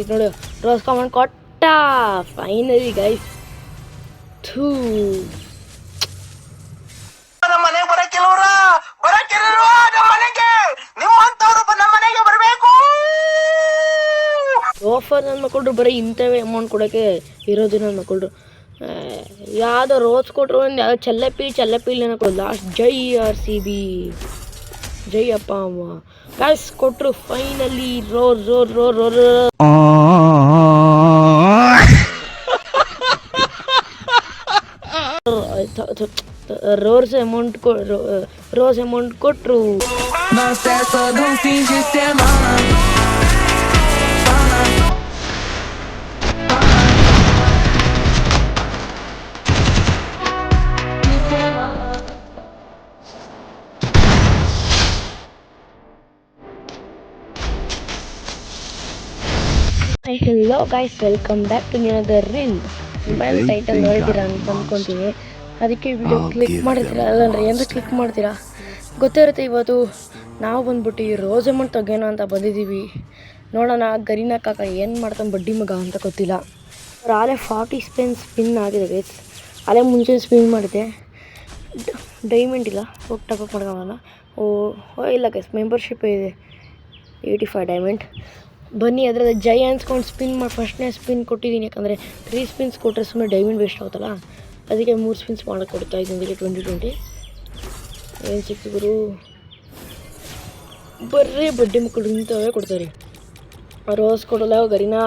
ಕೊಟ್ಟಿದ್ದು ನೋಡಿ, rose common ಕೊಟ್ಟ ಫೈನಲಿ ಗೈಸ್. ಥೂ ಆಫರ್ ನನ್ನ ಮಕ್ಕಳು ಬರೀ ಇಂಥವೇ ಅಮೌಂಟ್ ಕೊಡೋಕ್ಕೆ ಇರೋದು ನನ್ನ ಮಕ್ಕಳು. ಯಾವುದೋ ರೋಸ್ ಕೊಟ್ಟರು, ಒಂದು ಯಾವುದೋ ಚೆಲ್ಲಪೀಲ್ ಏನೋ ಕೊಡೋದು. ಲಾಸ್ಟ್ ಜೈ RCB, ಜೈ ಅಪ್ಪ ಅಮ್ಮ ಗಾಯ್ಸ್ ಕೊಟ್ಟರು ಫೈನಲಿ ರೋಸ್ ಅಮೌಂಟ್ ಕೊಟ್ಟರು. Hello guys, welcome back to another reel. Mobile title ನೋಡಿದ್ದೀರಾ ಅಂತ ಅಂದ್ಕೊತೀನಿ. ಅದಕ್ಕೆ ವಿಡಿಯೋ ಕ್ಲಿಕ್ ಮಾಡಿರ್ತೀರಾ ಅಲ್ಲಂದ್ರೆ ಏನಾದ್ರು ಕ್ಲಿಕ್ ಮಾಡ್ತೀರಾ ಗೊತ್ತಿರುತ್ತೆ. ಇವತ್ತು ನಾವು ಬಂದ್ಬಿಟ್ಟು ಈ ರೋಸ್ ಅಮೌಂಟ್ ತೆಗೆಯೋಣ ಅಂತ ಬಂದಿದ್ದೀವಿ. ನೋಡೋಣ ಗರೀನಾ ಕಾಕ ಏನು ಮಾಡ್ತಾನೆ ಬಡ್ಡಿ ಮಗ ಅಂತ ಗೊತ್ತಿಲ್ಲ. ಅವ್ರು ಆಲೇ 40 ಸ್ಪಿನ್ ಆಗಿದೆ ಗೈಸ್. ಆಲೇ ಮುಂಚೆ ಸ್ಪಿನ್ ಮಾಡಿದೆ, ಡೈಮಂಡ್ ಇಲ್ಲ, ಹೋಗಿ ಟಾಪಪ್ ಮಾಡ್ಕೋಲ್ಲ. ಇಲ್ಲ ಗೈಸ್, ಮೆಂಬರ್ಶಿಪ್ ಇದೆ 85 ಡೈಮಂಡ್. ಬನ್ನಿ ಅದರಲ್ಲಿ ಜೈ ಅನ್ಸ್ಕೊಂಡು ಸ್ಪಿನ್ ಮಾಡಿ ಫಸ್ಟ್ನೇ ಸ್ಪಿನ್ ಕೊಟ್ಟಿದ್ದೀನಿ. ಯಾಕಂದರೆ 3 ಸ್ಪಿನ್ಸ್ ಕೊಟ್ಟರೆ ಸುಮ್ಮನೆ ಡೈಮಂಡ್ ವೇಸ್ಟ್ ಆಗುತ್ತಲ್ಲ, ಅದಕ್ಕೆ 3 ಸ್ಪಿನ್ಸ್ ಮಾಡೋಕ್ಕೆ ಕೊಡ್ತಾ ಇದ್ದೀನಿ. 20 ಏನು ಸಿಕ್ಕಿದ್ರು ಬರ್ರಿ ಬಡ್ಡಿ ಮಕ್ಕಳು ಇಂಥವೇ ಕೊಡ್ತಾರೆ. ರೋಸ್ ಕೊಡೋಲ್ಲ ಗರಿನಾ,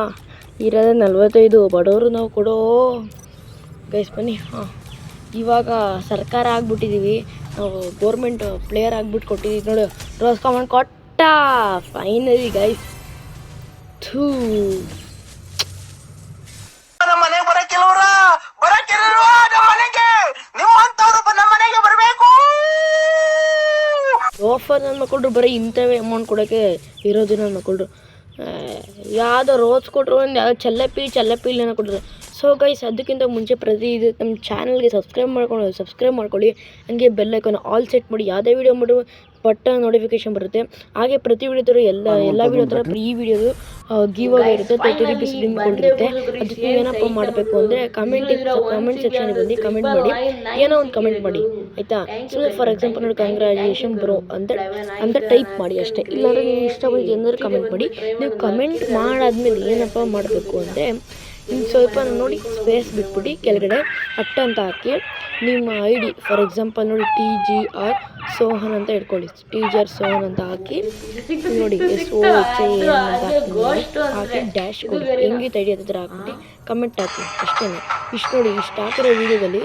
ಇರೋದೇ 45 ಬಡವರು ನಾವು ಕೊಡೋ ಗೈಸ್. ಬನ್ನಿ. ಇವಾಗ ಸರ್ಕಾರ ಆಗ್ಬಿಟ್ಟಿದ್ದೀವಿ ನಾವು, ಗೋರ್ಮೆಂಟ್ ಪ್ಲೇಯರ್ ಆಗ್ಬಿಟ್ಟು ಕೊಟ್ಟಿದ್ದೀವಿ ನೋಡಿ. ರೋಸ್ ಕಾಮನ್ ಕೊಟ್ಟ ಫೈನಲಿ ಗೈಸ್. ಥೂ ಆಫರ್ ನನ್ನ ಮಕ್ಕಳು ಬರೀ ಇಂಥವೇ ಅಮೌಂಟ್ ಕೊಡೋಕ್ಕೆ ಇರೋದು ನನ್ನ ಮಕ್ಕಳು. ಯಾವುದೋ ರೋಸ್ ಕೊಟ್ಟರು, ಒಂದು ಯಾವುದೋ ಚೆಲ್ಲಪೀಲ್ ಏನೋ ಕೊಟ್ಟರು. ಸೊ ಗೈಸ್, ಅದಕ್ಕಿಂತ ಮುಂಚೆ ಇದು ನಮ್ಮ ಚಾನಲ್ಗೆ ಸಬ್ಸ್ಕ್ರೈಬ್ ಮಾಡ್ಕೊಳ್ಳಿ. ಹಂಗೆ ಬೆಲ್ ಐಕಾನ್ ಆಲ್ ಸೆಟ್ ಮಾಡಿ. ಯಾವುದೇ ವೀಡಿಯೋ ಮಾಡುವ ಪಟ್ಟ ನೋಟಿಫಿಕೇಶನ್ ಬರುತ್ತೆ. ಹಾಗೆ ಪ್ರತಿ ವಿಡಿಯೋ ಥರ ಎಲ್ಲ ವಿಡಿಯೋ ಥರ ಈ ವಿಡಿಯೋದು ಗಿವ್ ಅವೇ ಇರುತ್ತೆ, 30 ರೂಪೀಸ್ ಲಿಂಕ್ ಕೊಟ್ಟಿರುತ್ತೆ. ಅದಕ್ಕೆ ಏನಪ್ಪ ಮಾಡಬೇಕು ಅಂದರೆ ಕಮೆಂಟ್ ಸೆಕ್ಷನ್ಗೆ ಬಂದು ಕಮೆಂಟ್ ಮಾಡಿ, ಏನೋ ಒಂದು ಕಮೆಂಟ್ ಮಾಡಿ ಆಯಿತಾ. ಸುಮ್ಮನೆ ಫಾರ್ ಎಕ್ಸಾಂಪಲ್ ನೋಡಿ, ಕಂಗ್ರ್ಯಾಚುಲೇಷನ್ ಬ್ರೋ ಅಂತ ಟೈಪ್ ಮಾಡಿ ಅಷ್ಟೇ. ಇಲ್ಲಾಂದರೆ ನೀವು ಇಷ್ಟ ಬಂದಿದೆ ಅಂದರೆ ಕಮೆಂಟ್ ಮಾಡಿ. ನೀವು ಕಮೆಂಟ್ ಮಾಡಾದ್ಮೇಲೆ ಏನಪ್ಪ ಮಾಡಬೇಕು ಅಂದರೆ, ಇನ್ನು ಸ್ವಲ್ಪ ನೋಡಿ ಸ್ಪೇಸ್ ಬಿಟ್ಬಿಟ್ಟು ಕೆಳಗಡೆ ಅಂತ ಹಾಕಿ ನಿಮ್ಮ ID, ಫಾರ್ ಎಕ್ಸಾಂಪಲ್ ನೋಡಿ TGR ಸೋಹನ್ ಅಂತ ಇಟ್ಕೊಳ್ಳಿ. TGR ಸೋಹನ್ ಅಂತ ಹಾಕಿ ನೋಡಿ, SOHAN ಅಂತ ಹಾಕಿ ಡ್ಯಾಶ್ ಕೊಡಿ. ಹೆಂಗಿತ್ತು ID ಹತ್ರ ಹಾಕ್ಬಿಟ್ಟು ಕಮೆಂಟ್ ಹಾಕಿ ಅಷ್ಟೇ. ಇಷ್ಟು ನೋಡಿ, ಇಷ್ಟು ಹಾಕಿರೋ ವೀಡಿಯೋದಲ್ಲಿ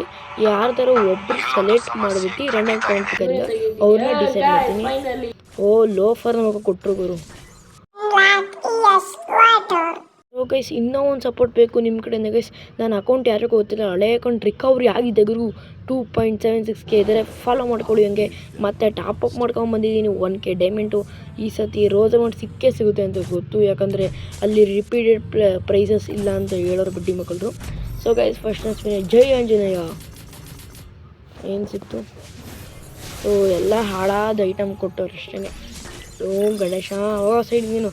ಯಾರ್ದಾರು ಒಬ್ಬರು ಸೆಲೆಕ್ಟ್ ಮಾಡಿಬಿಟ್ಟು ರ್ಯಾಂಡಮ್ ಕಮೆಂಟ್ ಕರೆಲ್ಲ ಅವ್ರನ್ನ ಡಿಸೈಡ್ ಮಾಡ್ತೀನಿ. ಲೋಫರ್ ನಮಗೆ ಕೊಟ್ಟರು ಗುರು. ಗೈಸ್, ಇನ್ನೂ ಒಂದು ಸಪೋರ್ಟ್ ಬೇಕು ನಿಮ್ಮ ಕಡೆಯಿಂದ ಗೈಸ್. ನನ್ನ ಅಕೌಂಟ್ ಯಾರಿಗೂ ಗೊತ್ತಿಲ್ಲ, ಹಳೆ ಅಕೌಂಟ್ ರಿಕವರಿ ಆಗಿದೆ ಗುರು. 2.76K ಇದ್ದಾರೆ, ಫಾಲೋ ಮಾಡ್ಕೊಳ್ಳಿ. ಹಂಗೆ ಮತ್ತೆ ಟಾಪಪ್ ಮಾಡ್ಕೊಂಬಂದಿದ್ದೀನಿ 1K ಡೈಮಂಡು. ಈ ಸತಿ ರೋಸ್ ಅಮೌಂಟ್ ಸಿಗುತ್ತೆ ಅಂತ ಗೊತ್ತು, ಯಾಕಂದರೆ ಅಲ್ಲಿ ರಿಪೀಟೆಡ್ ಪ್ರೈಸಸ್ ಇಲ್ಲ ಅಂತ ಹೇಳೋರು ಬಡ್ಡಿ ಮಕ್ಕಳು. ಸೊ ಗೈಸ್, ಫಸ್ಟ್ ಸ್ಪಿನ್ ಜೈ ಆಂಜನೇಯ ಏನು ಸಿಕ್ತು? ಎಲ್ಲ ಹಾಳಾದ ಐಟಮ್ ಕೊಟ್ಟವ್ರು ಅಷ್ಟೇ. ಗಣೇಶ ಸೈಡ್ ನೀನು.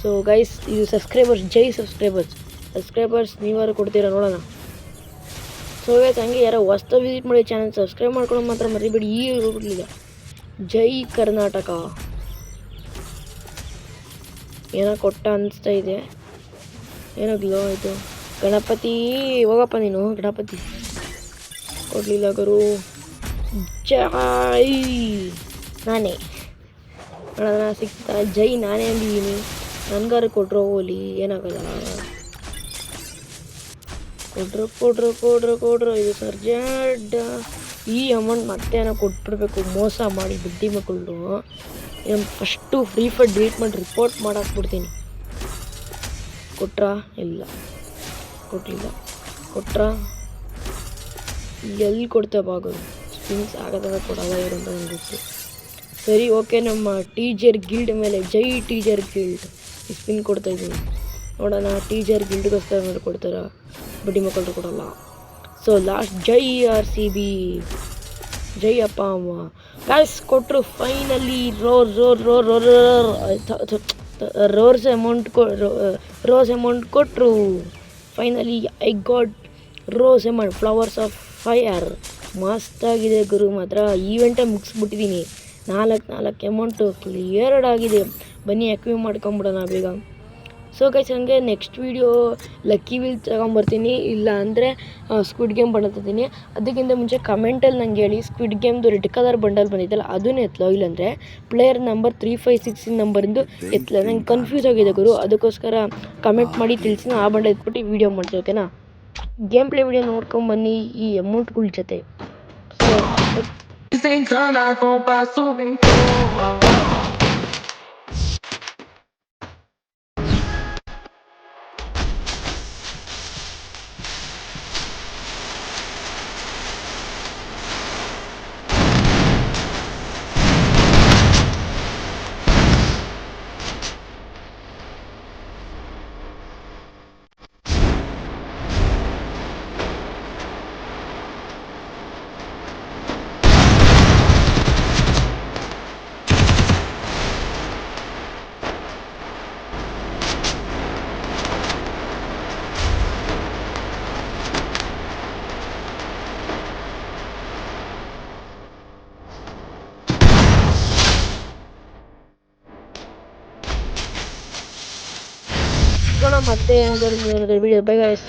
ಸೊ ಗೈಸ್, ಇದು ಸಬ್ಸ್ಕ್ರೈಬರ್ಸ್, ಜೈ ಸಬ್ಸ್ಕ್ರೈಬರ್ಸ್ ನೀವಾರು ಕೊಡ್ತೀರಾ ನೋಡೋಣ. ಸೊ ಗೈಸ್, ಹಂಗೆ ಯಾರೋ ಹೊಸ್ತು ವಿಸಿಟ್ ಮಾಡಿ ಚಾನಲ್ ಸಬ್ಸ್ಕ್ರೈಬ್ ಮಾಡ್ಕೊಂಡು ಮಾತ್ರ ಮರಿಬೇಡಿ. ಹೋಗ್ಬಿಡ್ಲಿಲ್ಲ. ಜೈ ಕರ್ನಾಟಕ ಏನೋ ಕೊಟ್ಟ ಅನಿಸ್ತಾ ಇದೆ. ಏನೋ ಗ್ಲೋ ಆಯಿತು. ಗಣಪತಿ ಹೋಗಪ್ಪ ನೀನು, ಗಣಪತಿ ಕೊಡಲಿಲ್ಲ ಗುರು. ಜೈ ನಾನೇ ನೋಡೋಣ ಸಿಗ್ತಾ. ಜೈ ನಾನೇ ಅಂದಿದ್ದೀನಿ, ನನಗಾರು ಕೊಟ್ಟರು ಹೋಲಿ, ಏನಾಗಲ್ಲ. ಕೊಡ್ರು. ಇದು ಸರ್ಜೆಂಟ್ ಈ ಅಮೌಂಟ್ ಮತ್ತೆ ಏನೋ ಕೊಟ್ಬಿಡ್ಬೇಕು, ಮೋಸ ಮಾಡಿ ಬಡ್ಡಿ ಮಕ್ಕಳು. ಫಸ್ಟು ಫ್ರೀ ಫೈರ್ ಡಿಲೀಟ್ ಮಾಡಿ ರಿಪೋರ್ಟ್ ಮಾಡಾಕ್ಬಿಡ್ತೀನಿ. ಕೊಟ್ರಾ? ಇಲ್ಲ, ಕೊಟ್ಟಲಿಲ್ಲ. ಕೊಟ್ರಾ? ಎಲ್ಲಿ ಕೊಡ್ತೇವೆ ಬಾಗೋದು. ಸ್ಪಿನ್ಸ್ ಆಗೋದಾಗ ಕೊಡಲ್ಲ ಇವರು ಅಂತ ನನಗೆ ಗೊತ್ತು. ಸರಿ, ಓಕೆ. ನಮ್ಮ ಟೀಚರ್ ಗಿಲ್ಡ್ ಮೇಲೆ ಜೈ ಟೀಚರ್ ಗಿಲ್ಡ್ ಸ್ಪಿನ್ ಕೊಡ್ತಾಯಿದ್ದೀನಿ. ನೋಡೋಣ ಟೀಚರ್ ಗಿಲ್ಡ್ಗೋಸ್ಕರ ನೋಡಿ ಕೊಡ್ತಾರ, ಬಡ್ಡಿ ಮಕ್ಕಳು ಕೊಡಲ್ಲ. ಸೊ ಲಾಸ್ಟ್ ಜೈ RCB, ಜೈ ಅಪ್ಪ ಅಮ್ಮ ಗಾಯ್ಸ್ ಕೊಟ್ಟರು ಫೈನಲಿ. ರೋಸ್ ಅಮೌಂಟ್ ಕೊಟ್ಟರು. Finally I got rose amount flowers of fire. ಮಸ್ತಾಗಿದೆ ಗುರು, ಮಾತ್ರ ಈವೆಂಟೇ ಮುಗಿಸ್ಬಿಟ್ಟಿದ್ದೀನಿ. 4 ಅಮೌಂಟು ಕ್ಲಿಯರ್ಡ್ ಆಗಿದೆ. ಬನ್ನಿ ಅಕ್ವಿವ್ ಮಾಡ್ಕೊಂಬಿಡೋಣ ಬೇಗ. ಸೊ ಗೈಸ್, ಹಂಗೆ ನೆಕ್ಸ್ಟ್ ವೀಡಿಯೋ ಲಕ್ಕಿ ವೀಲ್ ತಗೊಂಬರ್ತೀನಿ, ಇಲ್ಲ ಅಂದರೆ ಸ್ಕ್ವಿಡ್ ಗೇಮ್ ಬಂದಿದ್ದೀನಿ. ಅದಕ್ಕಿಂತ ಮುಂಚೆ ಕಮೆಂಟಲ್ಲಿ ನಂಗೆ ಹೇಳಿ, ಸ್ಕ್ವಿಡ್ ಗೇಮ್ದು ರೆಡ್ ಕಲರ್ ಬಂಡಲ್ ಬಂದಿದ್ದಲ್ಲ ಅದನ್ನು ಎತ್ತಲೋ, ಇಲ್ಲಾಂದರೆ ಪ್ಲೇಯರ್ ನಂಬರ್ 356 ನಂಬರಿಂದು ಎತ್ತಲ. ನಂಗೆ ಕನ್ಫ್ಯೂಸ್ ಆಗಿದೆ ಗುರು, ಅದಕ್ಕೋಸ್ಕರ ಕಮೆಂಟ್ ಮಾಡಿ ತಿಳಿಸಿ. ಆ ಬಂಡಲ್ ಎತ್ಬಿಟ್ಟು ವೀಡಿಯೋ ಮಾಡ್ತೀನಿ, ಓಕೆನಾ? ಗೇಮ್ ಪ್ಲೇ ವೀಡಿಯೋ ನೋಡ್ಕೊಂಬನ್ನಿ ಈ ಅಮೌಂಟ್ಗಳ ಜೊತೆ. ಮತ್ತೆ ವಿಡಿಯೋ. Bye guys.